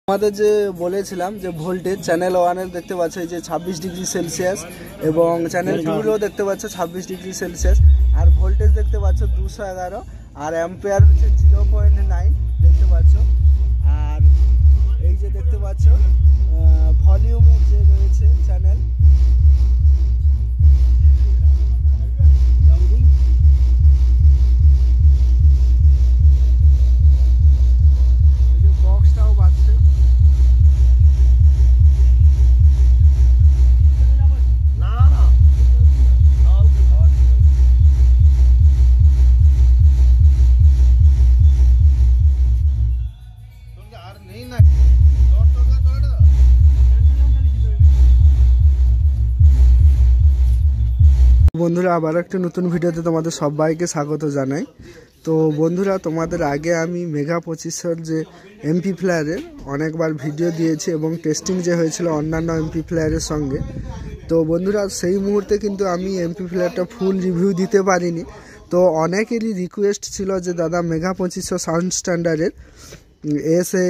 আমাদের যে বলেছিলাম যে ভোল্টেজ চ্যানেল 1 এর দেখতে পাচ্ছ এই যে 26 ডিগ্রি সেলসিয়াস এবং চ্যানেল 2 এরও দেখতে পাচ্ছ 26 ডিগ্রি সেলসিয়াস আর ভোল্টেজ দেখতে পাচ্ছ 211 আর অ্যাম্পিয়ার হচ্ছে 0.9 দেখতে পাচ্ছ। আর এই যে দেখতে পাচ্ছ ভলিউমের যে রয়েছে চ্যানেল বন্ধুরা আবার একটা নতুন ভিডিওতে তোমাদের সবাইকে স্বাগত জানাই। তো বন্ধুরা তোমাদের আগে আমি মেগা 2500 যে এমপি প্লেয়ারের অনেকবার ভিডিও দিয়েছি এবং টেস্টিং যে হয়েছিল অন্যান্য এমপি প্লেয়ারের সঙ্গে। তো বন্ধুরা সেই মুহূর্তে কিন্তু আমি এমপি প্লেয়ারটা ফুল রিভিউ দিতে পারিনি। তো অনেকেরই রিকোয়েস্ট ছিল যে দাদা মেগা 2500 সাউন্ড স্ট্যান্ডার্ডের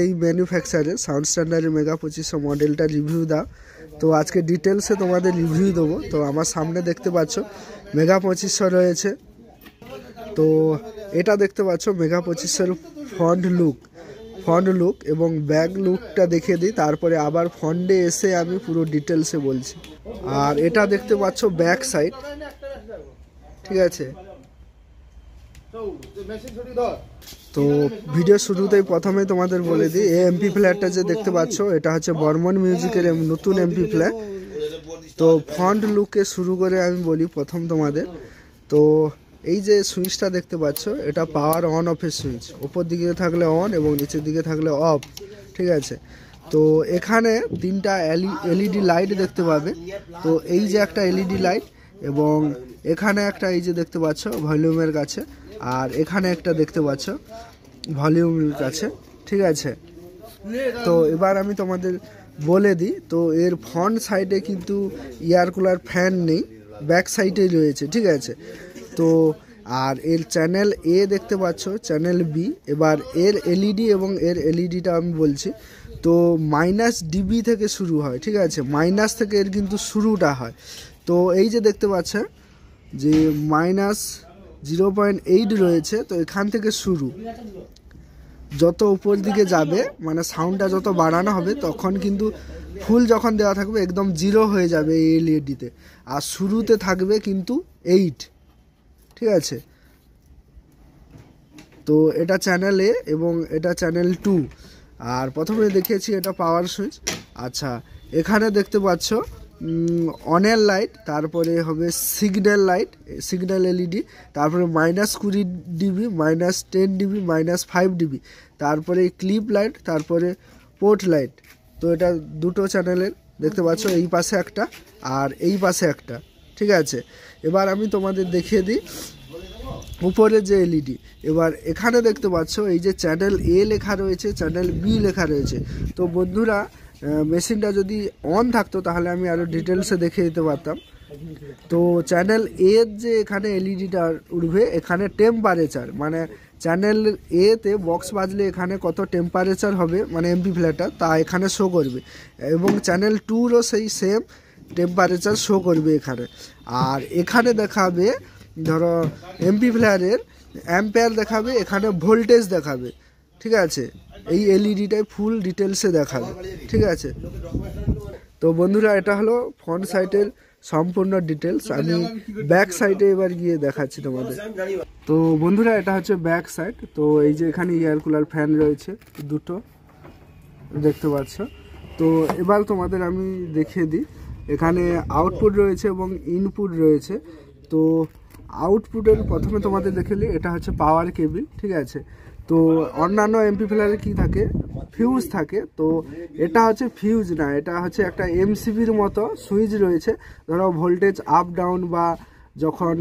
এই ম্যানুফ্যাকচারের সাউন্ড স্ট্যান্ডার্ডের মেগা 2500 মডেলটা রিভিউ দাও। তো আজকে ডিটেলসে তোমাদের রিভিউ দেবো। তো আমার সামনে দেখতে পাচ্ছ মেগা 2500 রয়েছে। তো এটা দেখতে পাচ্ছ মেগা 2500 ফ্রন্ট লুক এবং ব্যাক লুকটা দেখে দিই, তারপরে আবার ফ্রন্টে এসে আমি পুরো ডিটেলসে বলছি। আর এটা দেখতে পাচ্ছ ব্যাক সাইড, ঠিক আছে। তো ভিডিও শুরুতেই প্রথমে তোমাদের বলে দিই এই এমপি প্লেয়ারটা যে দেখতে পাচ্ছ এটা হচ্ছে বর্মন মিউজিকের নতুন এমপি প্লেয়ার। তো ফ্রন্ট লুকে শুরু করে আমি বলি প্রথম তোমাদের। তো এই যে সুইচটা দেখতে পাচ্ছ এটা পাওয়ার অন অফের সুইচ, উপর দিকে থাকলে অন এবং নিচের দিকে থাকলে অফ, ঠিক আছে। তো এখানে তিনটা এলইডি লাইট দেখতে পাবে। তো এই যে একটা এলইডি লাইট এবং এখানে একটা এই যে দেখতে পাচ্ছ ভলিউমের কাছে, আর এখানে একটা দেখতে পাচ্ছ ভলিউমের কাছে, ঠিক আছে। তো এবার আমি তোমাদের বলে দিই, তো এর ফ্রন্ট সাইডে কিন্তু এয়ার কুলার ফ্যান নেই, ব্যাক সাইডেই রয়েছে, ঠিক আছে। তো আর এর চ্যানেল এ দেখতে পাচ্ছ, চ্যানেল বি। এবার এর এলইডি এবং এর এলইডিটা আমি বলছি। তো -dB থেকে শুরু হয়, ঠিক আছে, মাইনাস থেকে এর কিন্তু শুরুটা হয়। তো এই যে দেখতে পাচ্ছেন যে -0.8 রয়েছে, তো এখান থেকে শুরু, যত উপর দিকে যাবে মানে সাউন্ডটা যত বাড়ানো হবে তখন কিন্তু ফুল যখন দেওয়া থাকবে একদম 0 হয়ে যাবে এই এলইডিতে, আর শুরুতে থাকবে কিন্তু 8, ঠিক আছে। তো এটা চ্যানেল এ এবং এটা চ্যানেল 2। আর প্রথমে দেখিয়েছি এটা পাওয়ার সুইচ। আচ্ছা, এখানে দেখতে পাচ্ছ অনের লাইট, তারপরে হবে সিগন্যাল এলইডি, তারপরে -20 dB, -10 dB, -5 dB, তারপরে ক্লিপ লাইট, তারপরে পোর্ট লাইট। তো এটা দুটো চ্যানেলের দেখতে পাচ্ছ, এই পাশে একটা আর এই পাশে একটা, ঠিক আছে। এবার আমি তোমাদের দেখিয়ে দিই উপরে যে এলইডি। এবার এখানে দেখতে পাচ্ছ এই যে চ্যানেল এ লেখা রয়েছে, চ্যানেল বি লেখা রয়েছে। তো বন্ধুরা মেশিনটা যদি অন থাকতো তাহলে আমি আরও ডিটেলসে দেখে দিতে পারতাম। তো চ্যানেল এর যে এখানে এলইডিটা উঠবে, এখানে টেম্পারেচার মানে চ্যানেল এতে বক্স বাজলে এখানে কত টেম্পারেচার হবে মানে এমপি প্লেয়ারটা তা এখানে শো করবে, এবং চ্যানেল 2রও সেই সেম টেম্পারেচার শো করবে এখানে। আর এখানে দেখাবে ধরো এমপি প্লেয়ারের অ্যাম্পিয়ার দেখাবে, এখানে ভোল্টেজ দেখাবে, ঠিক আছে। এই এলইডিটাই ফুল ডিটেলসে দেখাবে, ঠিক আছে। তো বন্ধুরা এটা হলো ফ্রন্ট সাইডের সম্পূর্ণ ডিটেলস। আমি ব্যাক সাইডে এবার গিয়ে দেখাচ্ছি তোমাদের। তো বন্ধুরা এটা হচ্ছে ব্যাক সাইড। তো এই যে এখানে এয়ার কুলার ফ্যান রয়েছে দুটো, দেখতে পাচ্ছ। তো এবার তোমাদের আমি দেখিয়ে দিই, এখানে আউটপুট রয়েছে এবং ইনপুট রয়েছে। তো আউটপুটের প্রথমে তোমাদের দেখে নিই, এটা হচ্ছে পাওয়ার কেবিল, ঠিক আছে। তো অন্যান্য এমপি প্লেয়ারে কী থাকে, ফিউজ থাকে। তো এটা হচ্ছে ফিউজ না, এটা হচ্ছে একটা এমসিবির মতো সুইচ রয়েছে। ধরো ভোল্টেজ আপ ডাউন বা যখন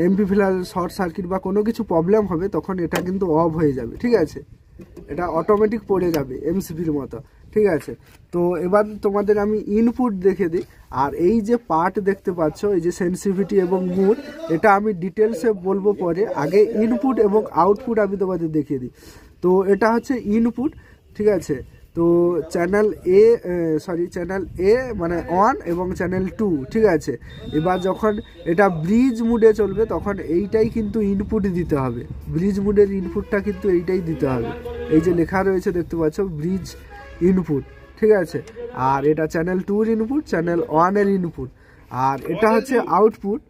এমপি প্লেয়ার শর্ট সার্কিট বা কোনো কিছু প্রবলেম হবে তখন এটা কিন্তু অফ হয়ে যাবে, ঠিক আছে। এটা অটোমেটিক পড়ে যাবে এমসিবির মতো, ঠিক আছে। তো এবার তোমাদের আমি ইনপুট দেখে দিই। আর এই যে পার্ট দেখতে পাচ্ছ, এই যে সেন্সিটিভিটি এবং মুড, এটা আমি ডিটেলসে বলবো পরে, আগে ইনপুট এবং আউটপুট আমি তোমাদের দেখিয়ে দিই। তো এটা হচ্ছে ইনপুট, ঠিক আছে। তো তো চ্যানেল এ মানে অন এবং চ্যানেল 2, ঠিক আছে। এবার যখন এটা ব্রিজ মুডে চলবে তখন এইটাই কিন্তু ইনপুট দিতে হবে, ব্রিজ মুডের ইনপুটটা কিন্তু এইটাই দিতে হবে। এই যে লেখা রয়েছে দেখতে পাচ্ছ ব্রিজ ইনপুট, ঠিক আছে। আর এটা চ্যানেল 2 এর ইনপুট, চ্যানেল 1 এর ইনপুট, আর এটা হচ্ছে আউটপুট।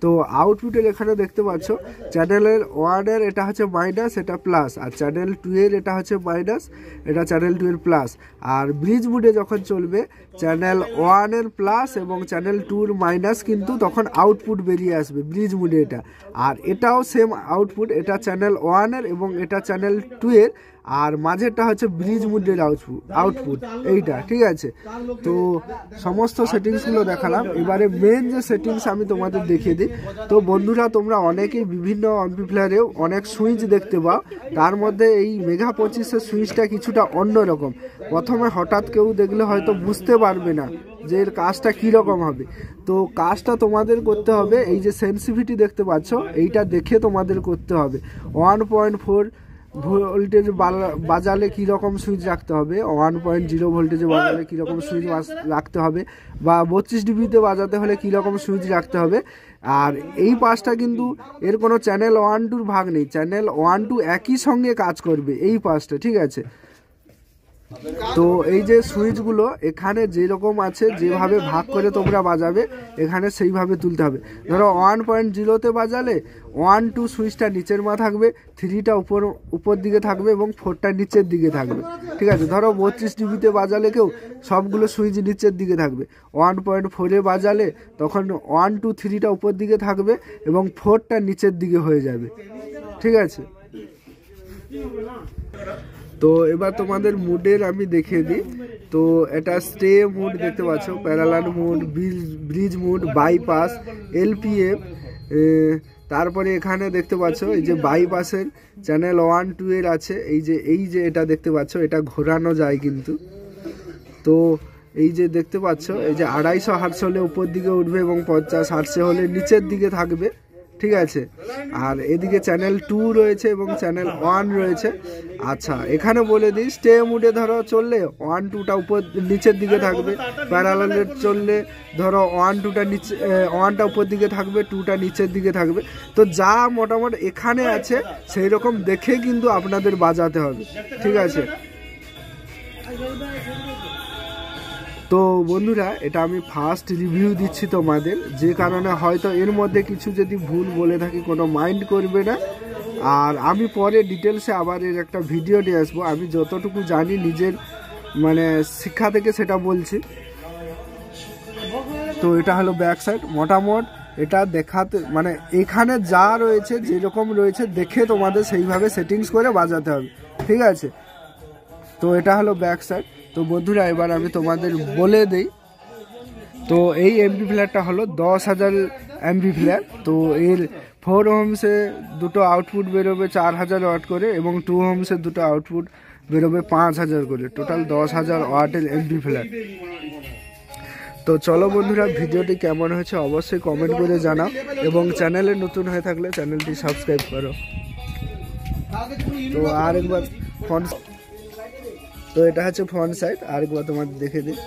তো আউটপুটের এখানে দেখতে পাচ্ছ চ্যানেলের 1 এর এটা হচ্ছে মাইনাস, এটা প্লাস, আর চ্যানেল 2 এর এটা হচ্ছে মাইনাস, এটা চ্যানেল 2 এর প্লাস। আর ব্রিজ মুডে যখন চলবে চ্যানেল 1 এর প্লাস এবং চ্যানেল 2 এর মাইনাস কিন্তু তখন আউটপুট বেরিয়ে আসবে ব্রিজ মুডে এটা। আর এটাও সেম আউটপুট, এটা চ্যানেল 1 এর এবং এটা চ্যানেল 2 এর, আর মাঝেরটা হচ্ছে ব্রিজ মুডের আউটপুট এইটা, ঠিক আছে। তো সমস্ত সেটিংসগুলো দেখালাম। এবারে মেন যে সেটিংস আমি তোমাদের দেখিয়ে দিই। তো বন্ধুরা, তোমরা অনেকেই বিভিন্ন অ্যাম্প্লিফায়ারেও অনেক সুইচ দেখতে পাও, তার মধ্যে এই মেগা 25-এর সুইচটা কিছুটা অন্যরকম। প্রথমে হঠাৎ কেউ দেখলে হয়তো বুঝতে পারবে না যে এর কাজটা কীরকম হবে। তো কাজটা তোমাদের করতে হবে, এই যে সেন্সিভিটি দেখতে পাচ্ছ এইটা দেখে তোমাদের করতে হবে। 1.4 ভোল্টেজ বাজালে কীরকম সুইচ রাখতে হবে, 1.0 ভোল্টেজে বাজালে কীরকম সুইচ রাখতে হবে, বা 32 ডিবিতে বাজাতে হলে কীরকম সুইচ রাখতে হবে। আর এই পাঁচটা কিন্তু এর কোনো চ্যানেল 1-2 ভাগ নেই, চ্যানেল 1-2 একই সঙ্গে কাজ করবে এই পাঁচটা, ঠিক আছে। তো এই যে সুইচগুলো এখানে যেরকম আছে যেভাবে ভাগ করে তোমরা বাজাবে এখানে সেইভাবে তুলতে হবে। ধরো 1.0তে বাজালে 1-2 সুইচটা নিচের মা থাকবে, 3টা উপর দিকে থাকবে এবং 4টা নিচের দিকে থাকবে, ঠিক আছে। ধরো 32 ডিবিতে বাজালে কেউ সবগুলো সুইচ নিচের দিকে থাকবে, 1.4-এ বাজালে তখন 1-2 3টা উপর দিকে থাকবে এবং 4টা নিচের দিকে হয়ে যাবে, ঠিক আছে। তো এবার তোমাদের মুডের আমি দেখিয়ে দিই। তো এটা স্টে মুড দেখতে পাচ্ছ, parallel mode, bridge mode, bypass, LPF. তারপরে এখানে দেখতে পাচ্ছ এই যে বাইপাসের চ্যানেল 1-2 এর আছে, এই যে এটা দেখতে পাচ্ছ এটা ঘোরানো যায় কিন্তু। তো এই যে দেখতে পাচ্ছ এই যে 250 হার্টজ হলে উপর দিকে উঠবে এবং 50 হার্টজ হলে নিচের দিকে থাকবে, ঠিক আছে। আর এদিকে চ্যানেল 2 রয়েছে এবং চ্যানেল 1 রয়েছে। আচ্ছা, এখানে বলে দিই স্টে মুডে ধরো চললে 1-2টা উপর নিচের দিকে থাকবে, প্যারালালে চললে ধরো 1-2টা নিচে 1টা উপর দিকে থাকবে, 2টা নিচের দিকে থাকবে। তো যা মোটামুটি এখানে আছে সেই রকম দেখে কিন্তু আপনাদের বাজাতে হবে, ঠিক আছে। তো বন্ধুরা, এটা আমি ফার্স্ট রিভিউ দিচ্ছি তোমাদের, যে কারণে হয়তো এর মধ্যে কিছু যদি ভুল বলে থাকি কোনো মাইন্ড করবে না। আর আমি পরে ডিটেলসে আবার এর একটা ভিডিও নিয়ে আসবো, আমি যতটুকু জানি নিজের মানে শিক্ষা থেকে সেটা বলছি। তো এটা হলো ব্যাক সাইড, মোটামুট এটা দেখাতে মানে এখানে যা রয়েছে যেরকম রয়েছে দেখে তোমাদের সেইভাবে সেটিংস করে বাজাতে হবে, ঠিক আছে। তো এটা হলো ব্যাক সাইড। তো বন্ধুরা, এবার আমি তোমাদের বলে দেই। তো এই অ্যাম্প্লিফায়ারটা হলো 10,000 অ্যাম্প্লিফায়ার। তো এর 4 ohmsে দুটো আউটপুট বেরোবে 4000 ওয়াট করে এবং 2 ohmsে দুটো আউটপুট বেরোবে 5000 করে, টোটাল 10,000 ওয়াটের অ্যাম্প্লিফায়ার। তো চলো বন্ধুরা, ভিডিওটি কেমন হয়েছে অবশ্যই কমেন্ট করে জানাও এবং চ্যানেলে নতুন হয়ে থাকলে চ্যানেলটি সাবস্ক্রাইব করো। তো আরেকবার ফ্রন্ট, তো এটা হচ্ছে ফ্রন্ট সাইড, আরেকবার তোমাদের দেখে দিই।